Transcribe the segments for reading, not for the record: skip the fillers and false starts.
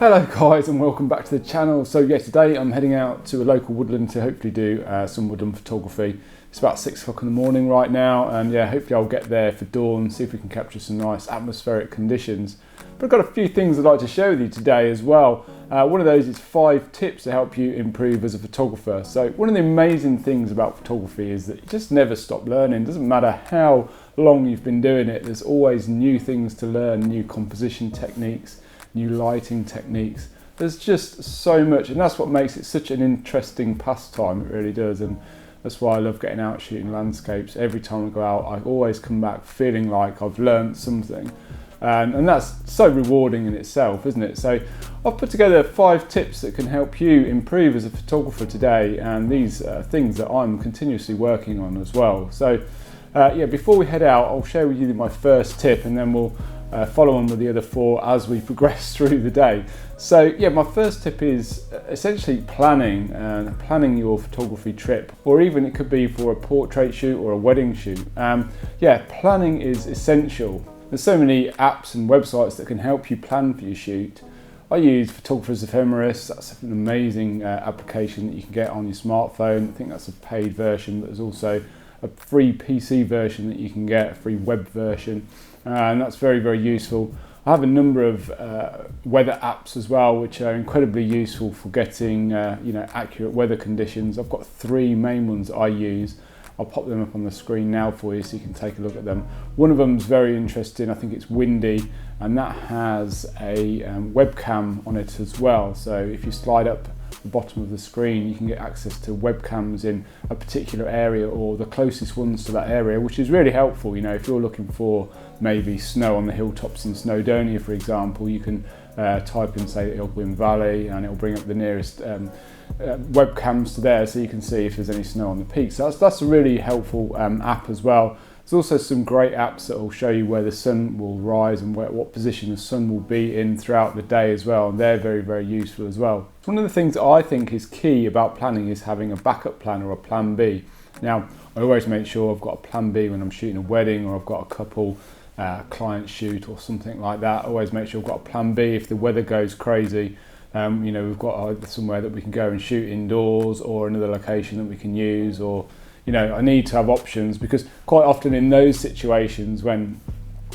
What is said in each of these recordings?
Hello guys and welcome back to the channel. So yeah, today I'm heading out to a local woodland to hopefully do some woodland photography. It's about 6 o'clock in the morning right now, and yeah, hopefully I'll get there for dawn, see if we can capture some nice atmospheric conditions. But I've got a few things I'd like to share with you today as well. One of those is 5 tips to help you improve as a photographer. So one of the amazing things about photography is that you just never stop learning. It doesn't matter how long you've been doing it, there's always new things to learn, new composition techniques, new lighting techniques. There's just so much, and that's what makes it such an interesting pastime. It really does, and that's why I love getting out shooting landscapes. Every time I go out, I always come back feeling like I've learned something, and that's so rewarding in itself, isn't it? So I've put together 5 tips that can help you improve as a photographer today, and these are things that I'm continuously working on as well. So yeah, before we head out, I'll share with you my first tip, and then we'll follow on with the other 4 as we progress through the day. So yeah, my first tip is essentially planning your photography trip, or even it could be for a portrait shoot or a wedding shoot. Yeah, planning is essential. There's so many apps and websites that can help you plan for your shoot. I use Photographer's Ephemeris. That's an amazing application that you can get on your smartphone. I think that's a paid version, but there's also a free PC version that you can get, a free web version. And that's very, very useful. I have a number of weather apps as well, which are incredibly useful for getting accurate weather conditions. I've got 3 main ones that I use. I'll pop them up on the screen now for you so you can take a look at them. One of them is very interesting. I think it's Windy, and that has a webcam on it as well. So if you slide up the bottom of the screen, you can get access to webcams in a particular area or the closest ones to that area, which is really helpful. You know, if you're looking for maybe snow on the hilltops in Snowdonia, for example, you can type in, say, Ilgwyn Valley, and it'll bring up the nearest webcams to there, so you can see if there's any snow on the peaks. So that's a really helpful app as well. There's also some great apps that will show you where the sun will rise and what position the sun will be in throughout the day as well, and they're very, very useful as well. One of the things that I think is key about planning is having a backup plan or a plan B. Now, I always make sure I've got a plan B when I'm shooting a wedding, or I've got a couple client shoot or something like that. I always make sure I've got a plan B if the weather goes crazy. We've got somewhere that we can go and shoot indoors, or another location that we can use, or I need to have options, because quite often in those situations when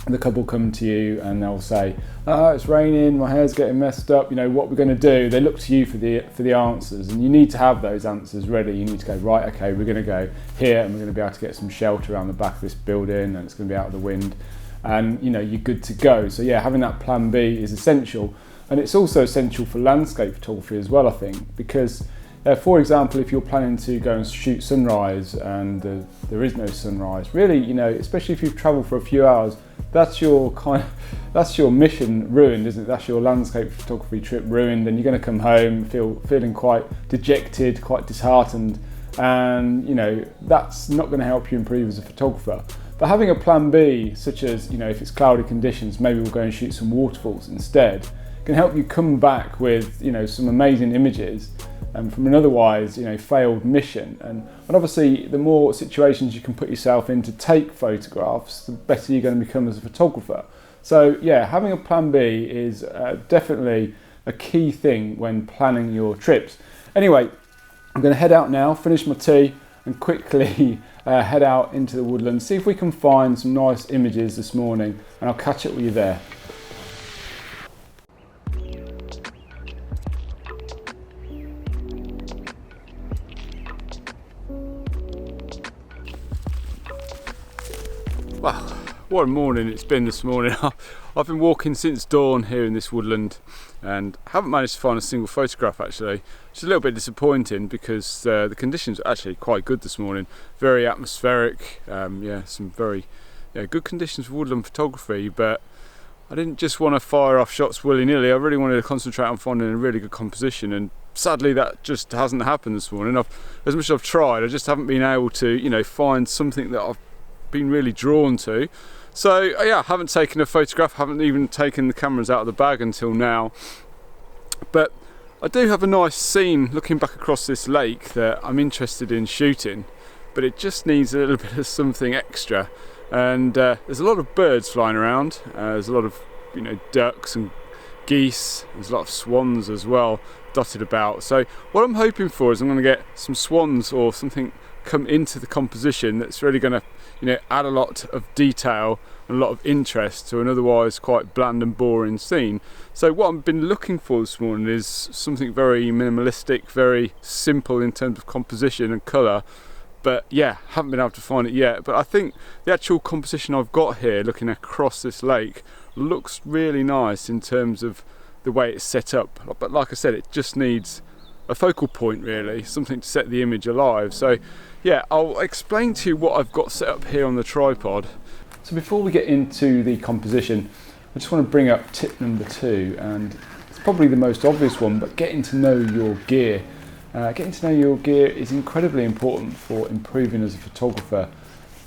the couple come to you and they'll say, "Oh, it's raining, my hair's getting messed up, what we're going to do?" They look to you for the answers, and you need to have those answers ready. You need to go, right, okay, we're going to go here, and we're going to be able to get some shelter around the back of this building, and it's going to be out of the wind, and you're good to go. So yeah, having that plan B is essential, and it's also essential for landscape photography as well, I think, because for example, if you're planning to go and shoot sunrise and there is no sunrise, really, especially if you've travelled for a few hours, that's your mission ruined, isn't it? That's your landscape photography trip ruined, and you're going to come home feeling quite dejected, quite disheartened, and that's not going to help you improve as a photographer. But having a plan B, such as if it's cloudy conditions, maybe we'll go and shoot some waterfalls instead, can help you come back with some amazing images from an otherwise failed mission. And obviously the more situations you can put yourself in to take photographs, the better you're going to become as a photographer. So yeah, having a plan B is definitely a key thing when planning your trips. Anyway, I'm going to head out now, finish my tea, and quickly head out into the woodland, see if we can find some nice images this morning, and I'll catch up with you there. Wow, what a morning it's been this morning. I've been walking since dawn here in this woodland and haven't managed to find a single photograph actually. It's a little bit disappointing because the conditions are actually quite good this morning. Very atmospheric, some very good conditions for woodland photography, but I didn't just want to fire off shots willy-nilly. I really wanted to concentrate on finding a really good composition, and sadly that just hasn't happened this morning. As much as I've tried, I just haven't been able to find something that I've been really drawn to. So yeah, I haven't taken a photograph, haven't even taken the cameras out of the bag until now, but I do have a nice scene looking back across this lake that I'm interested in shooting, but it just needs a little bit of something extra. And there's a lot of birds flying around, there's a lot of ducks and geese, there's a lot of swans as well dotted about. So what I'm hoping for is I'm going to get some swans or something come into the composition that's really going to, you know, add a lot of detail and a lot of interest to an otherwise quite bland and boring scene. So what I've been looking for this morning is something very minimalistic, very simple in terms of composition and colour. But yeah, haven't been able to find it yet. But I think the actual composition I've got here, looking across this lake, looks really nice in terms of the way it's set up. But like I said, it just needs a focal point really, something to set the image alive. So yeah, I'll explain to you what I've got set up here on the tripod. So before we get into the composition, I just want to bring up tip number 2, and it's probably the most obvious one, but getting to know your gear. Getting to know your gear is incredibly important for improving as a photographer.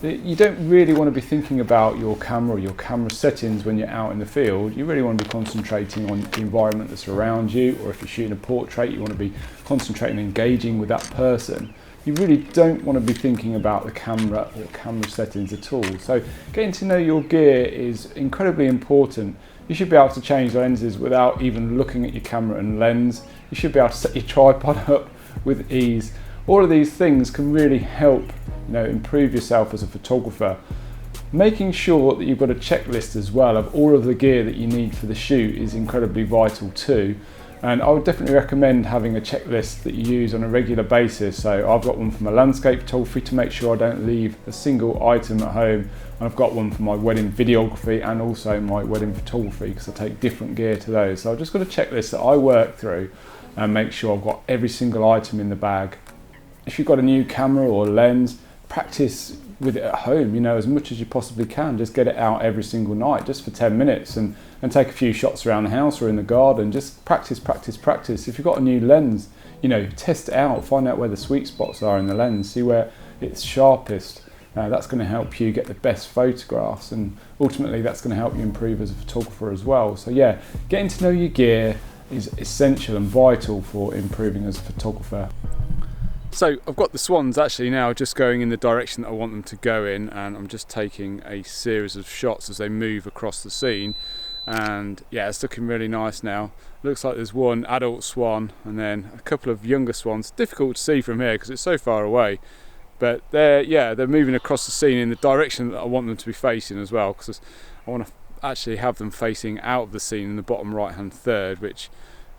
You don't really want to be thinking about your camera or your camera settings when you're out in the field. You really want to be concentrating on the environment that's around you, or if you're shooting a portrait, you want to be concentrating and engaging with that person. You really don't want to be thinking about the camera or camera settings at all. So getting to know your gear is incredibly important. You should be able to change lenses without even looking at your camera and lens. You should be able to set your tripod up with ease. All of these things can really help, you know, improve yourself as a photographer. Making sure that you've got a checklist as well of all of the gear that you need for the shoot is incredibly vital too. And I would definitely recommend having a checklist that you use on a regular basis. So I've got one for my landscape photography to make sure I don't leave a single item at home. And I've got one for my wedding videography and also my wedding photography, because I take different gear to those. So I've just got a checklist that I work through and make sure I've got every single item in the bag. If you've got a new camera or lens, practice with it at home, you know, as much as you possibly can. Just get it out every single night, just for 10 minutes, and take a few shots around the house or in the garden. Just practice. If you've got a new lens, you know, test it out, find out where the sweet spots are in the lens, see where it's sharpest. That's going to help you get the best photographs, and ultimately that's going to help you improve as a photographer as well. So yeah, getting to know your gear is essential and vital for improving as a photographer. So I've got the swans actually now just going in the direction that I want them to go in, and I'm just taking a series of shots as they move across the scene. And yeah, it's looking really nice now. Looks like there's one adult swan and then a couple of younger swans. Difficult to see from here because it's so far away, but they're moving across the scene in the direction that I want them to be facing as well, because I want to actually have them facing out of the scene in the bottom right hand third, which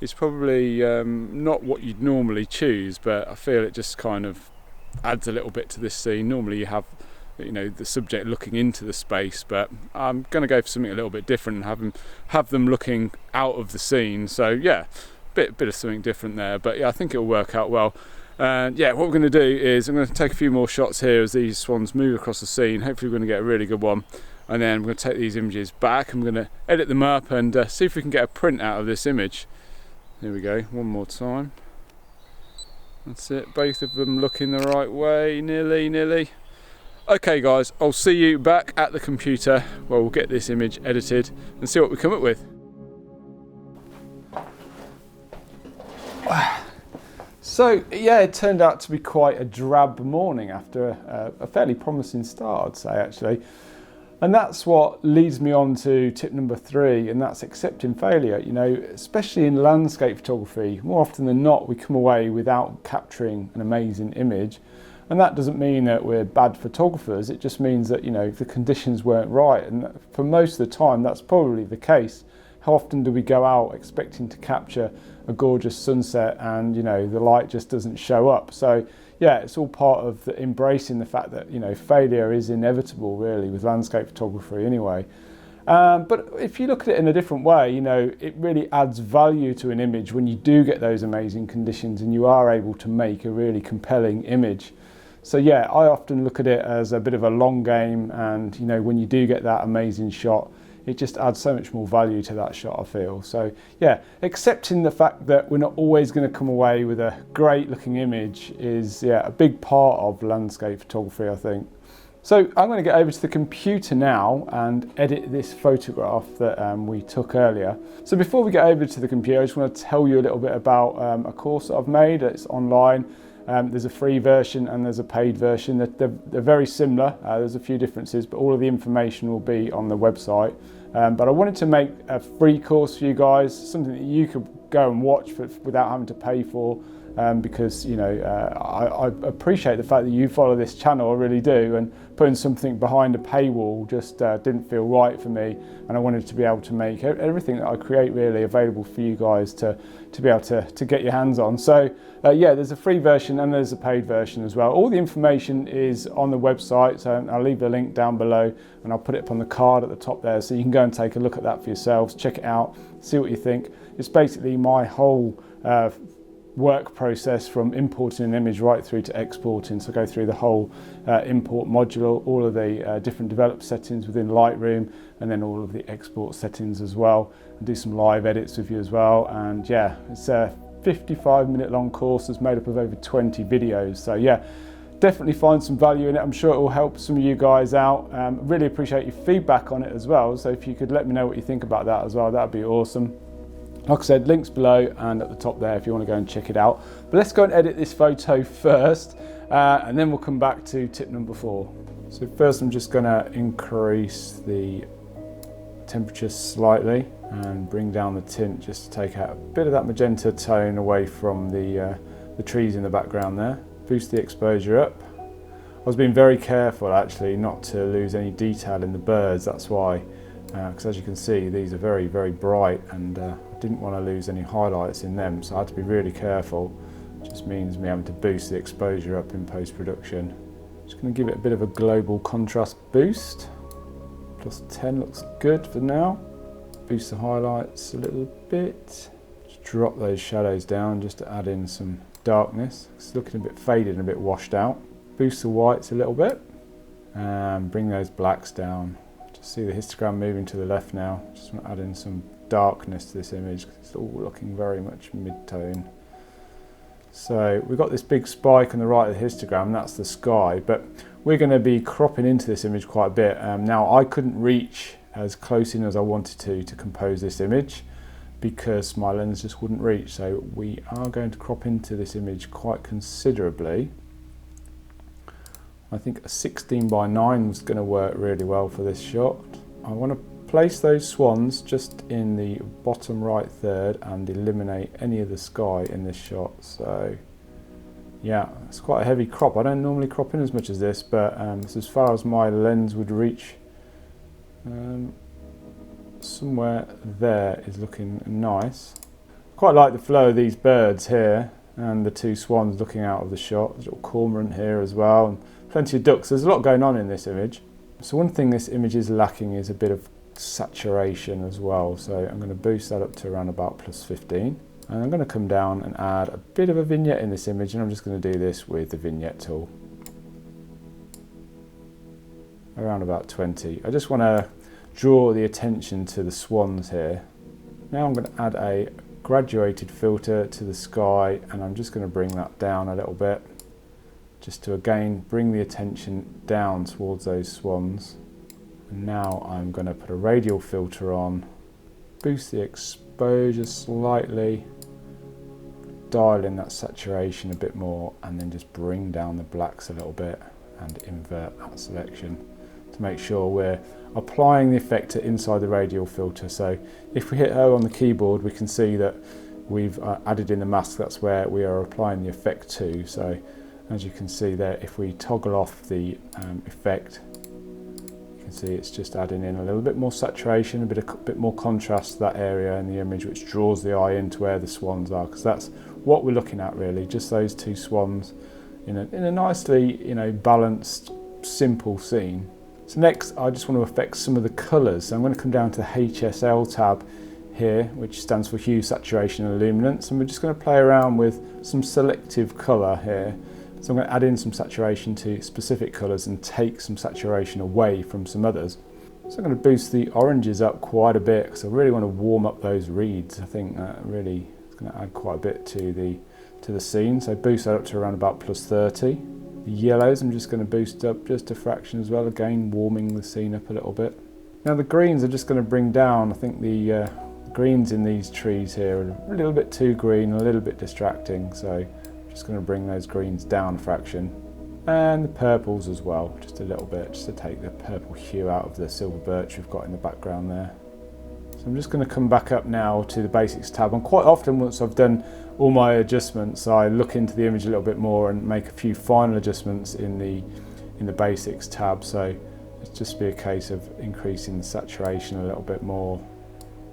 is probably not what you'd normally choose, but I feel it just kind of adds a little bit to this scene. Normally you have, you know, the subject looking into the space, but I'm going to go for something a little bit different and have them looking out of the scene. So yeah, bit of something different there, but yeah, I think it'll work out well. And yeah, what we're going to do is I'm going to take a few more shots here as these swans move across the scene. Hopefully we're going to get a really good one, and then we're going to take these images back and we're going to edit them up and see if we can get a print out of this image. Here we go, one more time. That's it, both of them looking the right way, nearly. Okay guys, I'll see you back at the computer where we'll get this image edited and see what we come up with. So yeah, it turned out to be quite a drab morning after a fairly promising start, I'd say actually. And that's what leads me on to tip number 3, and that's accepting failure. You know, especially in landscape photography, more often than not, we come away without capturing an amazing image. And that doesn't mean that we're bad photographers. It just means that, you know, the conditions weren't right. And for most of the time, that's probably the case. How often do we go out expecting to capture a gorgeous sunset and, you know, the light just doesn't show up? So yeah, it's all part of embracing the fact that, you know, failure is inevitable really with landscape photography anyway. But if you look at it in a different way, you know, it really adds value to an image when you do get those amazing conditions and you are able to make a really compelling image. So yeah, I often look at it as a bit of a long game, and you know, when you do get that amazing shot, it just adds so much more value to that shot, I feel. So yeah, accepting the fact that we're not always going to come away with a great looking image is a big part of landscape photography, I think. So I'm going to get over to the computer now and edit this photograph that we took earlier. So before we get over to the computer, I just want to tell you a little bit about a course that I've made. It's online. There's a free version and there's a paid version. They're very similar. There's a few differences, but all of the information will be on the website. But I wanted to make a free course for you guys, something that you could go and watch without having to pay for. Because I appreciate the fact that you follow this channel, I really do, and putting something behind a paywall just didn't feel right for me, and I wanted to be able to make everything that I create really available for you guys to be able to get your hands on. So yeah, there's a free version and there's a paid version as well. All the information is on the website, so I'll leave the link down below and I'll put it up on the card at the top there, so you can go and take a look at that for yourselves, check it out, see what you think. It's basically my whole work process from importing an image right through to exporting. So I go through the whole import module, all of the different develop settings within Lightroom, and then all of the export settings as well, and do some live edits with you as well. And yeah, it's a 55-minute long course that's made up of over 20 videos. So yeah, definitely find some value in it. I'm sure it will help some of you guys out. Really appreciate your feedback on it as well. So if you could let me know what you think about that as well, that'd be awesome. Like I said, links below and at the top there if you want to go and check it out. But let's go and edit this photo first, and then we'll come back to tip number 4. So first I'm just going to increase the temperature slightly and bring down the tint just to take out a bit of that magenta tone away from the trees in the background there. Boost the exposure up. I was being very careful actually not to lose any detail in the birds, that's why. Because as you can see, these are very, very bright, and I didn't want to lose any highlights in them, so I had to be really careful. It just means me having to boost the exposure up in post-production. Just going to give it a bit of a global contrast boost. Plus 10 looks good for now. Boost the highlights a little bit. Just drop those shadows down just to add in some darkness. It's looking a bit faded and a bit washed out. Boost the whites a little bit and bring those blacks down. See the histogram moving to the left now. Just want to add in some darkness to this image because it's all looking very much mid-tone. So we've got this big spike on the right of the histogram, that's the sky, but we're going to be cropping into this image quite a bit. Now I couldn't reach as close in as I wanted to compose this image because my lens just wouldn't reach, so we are going to crop into this image quite considerably. I think a 16:9 was going to work really well for this shot. I want to place those swans just in the bottom right third and eliminate any of the sky in this shot. So yeah, it's quite a heavy crop. I don't normally crop in as much as this, but it's as far as my lens would reach. Somewhere there is looking nice. Quite like the flow of these birds here and the two swans looking out of the shot. There's a little cormorant here as well, and plenty of ducks. There's a lot going on in this image. So one thing this image is lacking is a bit of saturation as well. So I'm going to boost that up to around about plus 15. And I'm going to come down and add a bit of a vignette in this image, and I'm just going to do this with the vignette tool. Around about 20. I just want to draw the attention to the swans here. Now I'm going to add a graduated filter to the sky, and I'm just going to bring that down a little bit, just to again bring the attention down towards those swans. And now I'm going to put a radial filter on, boost the exposure slightly, dial in that saturation a bit more, and then just bring down the blacks a little bit and invert that selection to make sure we're applying the effect to inside the radial filter. So if we hit O on the keyboard, we can see that we've added in the mask. That's where we are applying the effect to. So as you can see there, if we toggle off the effect, you can see it's just adding in a little bit more saturation, a bit more contrast to that area in the image, which draws the eye into where the swans are, because that's what we're looking at really, just those two swans in a nicely, balanced, simple scene. So next, I just want to affect some of the colours. So I'm going to come down to the HSL tab here, which stands for Hue, Saturation and Luminance, and we're just going to play around with some selective colour here. So I'm going to add in some saturation to specific colours and take some saturation away from some others. So I'm going to boost the oranges up quite a bit because I really want to warm up those reeds. I think that really is going to add quite a bit to the scene. So boost that up to around about plus 30. The yellows I'm just going to boost up just a fraction as well, again warming the scene up a little bit. Now the greens are just going to bring down, I think the greens in these trees here are a little bit too green, a little bit distracting, so I'm just going to bring those greens down a fraction. and the purples as well, just a little bit, just to take the purple hue out of the silver birch we've got in the background there. So I'm just going to come back up now to the basics tab, and quite often once I've done all my adjustments I look into the image a little bit more and make a few final adjustments in the basics tab. So it's just be a case of increasing the saturation a little bit more,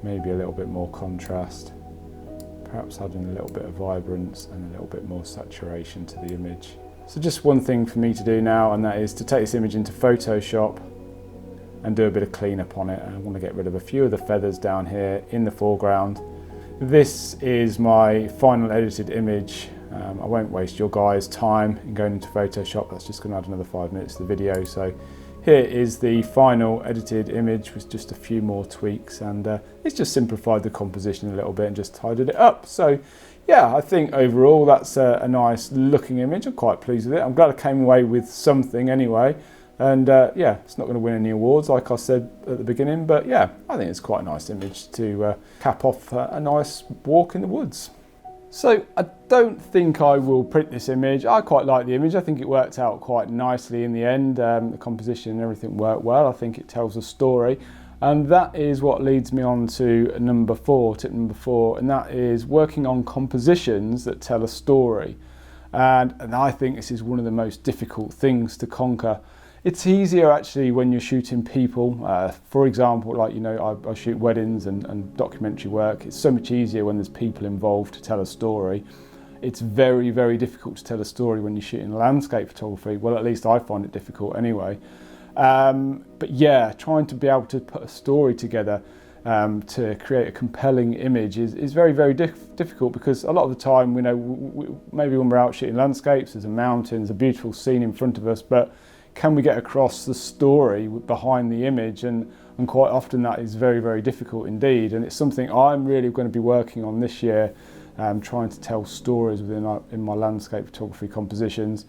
maybe a little bit more contrast, perhaps adding a little bit of vibrance and a little bit more saturation to the image. So just one thing for me to do now, and that is to take this image into Photoshop and do a bit of cleanup on it. I want to get rid of a few of the feathers down here in the foreground. This is my final edited image. I won't waste your guys' time in going into Photoshop. That's just going to add another 5 minutes to the video. So here is the final edited image with just a few more tweaks, and it's just simplified the composition a little bit and just tidied it up. So yeah, I think overall that's a nice looking image. I'm quite pleased with it. I'm glad I came away with something anyway. And yeah, it's not going to win any awards like I said at the beginning, but yeah, I think it's quite a nice image to cap off a nice walk in the woods. So I don't think I will print this image. I quite like the image. I think it worked out quite nicely in the end. The composition and everything worked well. I think it tells a story. And that is what leads me on to tip number 4, and that is working on compositions that tell a story. And I think this is one of the most difficult things to conquer. It's easier actually when you're shooting people. For example, like, you know, I shoot weddings and documentary work. It's so much easier when there's people involved to tell a story. It's very, very difficult to tell a story when you're shooting landscape photography. Well, at least I find it difficult anyway. But yeah, trying to be able to put a story together to create a compelling image is very, very difficult, because a lot of the time, you know, maybe when we're out shooting landscapes, there's a mountain, there's a beautiful scene in front of us, but can we get across the story behind the image? And quite often that is very, very difficult indeed. And it's something I'm really going to be working on this year, trying to tell stories in my landscape photography compositions.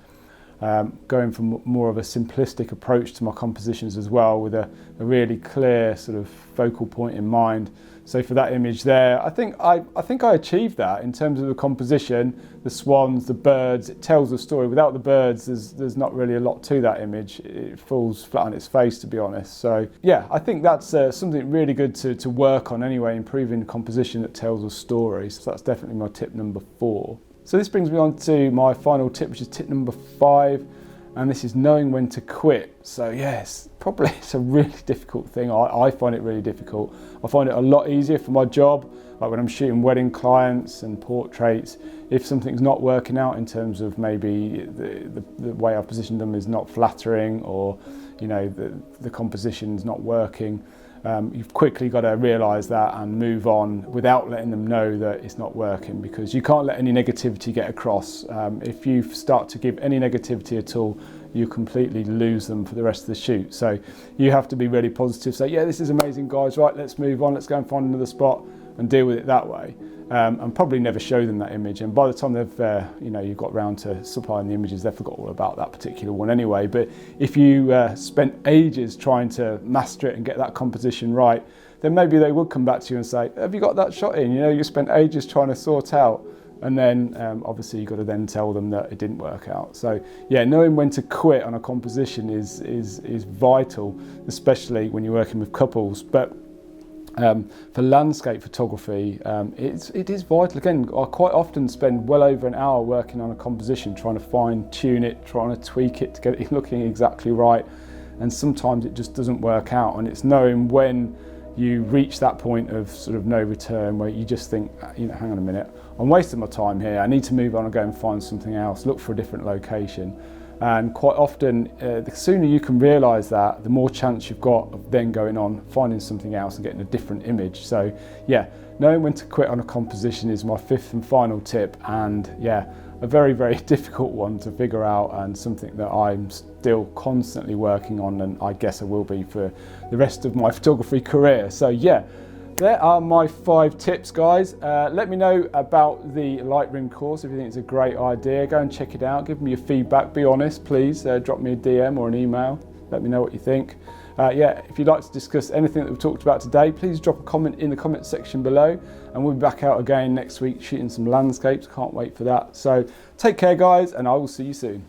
Going from more of a simplistic approach to my compositions as well, with a really clear sort of focal point in mind. So for that image there, I think I achieved that in terms of the composition, the swans, the birds. It tells a story. Without the birds, there's not really a lot to that image. It falls flat on its face, to be honest. So yeah, I think that's something really good to work on anyway, improving composition that tells a story. So that's definitely my tip number 4. So this brings me on to my final tip, which is tip number 5, and this is knowing when to quit. So yes, probably it's a really difficult thing. I find it really difficult. I find it a lot easier for my job, like when I'm shooting wedding clients and portraits. If something's not working out in terms of maybe the way I've positioned them is not flattering, or you know, the composition's not working, you've quickly got to realise that and move on without letting them know that it's not working, because you can't let any negativity get across. If you start to give any negativity at all, you completely lose them for the rest of the shoot. So you have to be really positive, say, yeah, this is amazing guys, right, let's move on, let's go and find another spot and deal with it that way. And probably never show them that image, and by the time they've you've got round to supplying the images, they've forgot all about that particular one anyway. But if you spent ages trying to master it and get that composition right, then maybe they would come back to you and say, have you got that shot in? You know, you spent ages trying to sort out, and then obviously you've got to then tell them that it didn't work out. So yeah, knowing when to quit on a composition is vital, especially when you're working with couples. But for landscape photography, it is vital. Again, I quite often spend well over an hour working on a composition, trying to fine tune it, trying to tweak it to get it looking exactly right. And sometimes it just doesn't work out. And it's knowing when you reach that point of sort of no return, where you just think, you know, hang on a minute, I'm wasting my time here. I need to move on and go and find something else, look for a different location. And quite often, the sooner you can realise that, the more chance you've got of then going on, finding something else and getting a different image. So yeah, knowing when to quit on a composition is my 5th and final tip. And yeah, a very, very difficult one to figure out, and something that I'm still constantly working on, and I guess I will be for the rest of my photography career. So yeah, there are my 5 tips, guys. Let me know about the Lightroom course if you think it's a great idea. Go and check it out. Give me your feedback. Be honest, please. Drop me a DM or an email. Let me know what you think. Yeah, if you'd like to discuss anything that we've talked about today, please drop a comment in the comment section below, and we'll be back out again next week shooting some landscapes. Can't wait for that. So take care, guys, and I will see you soon.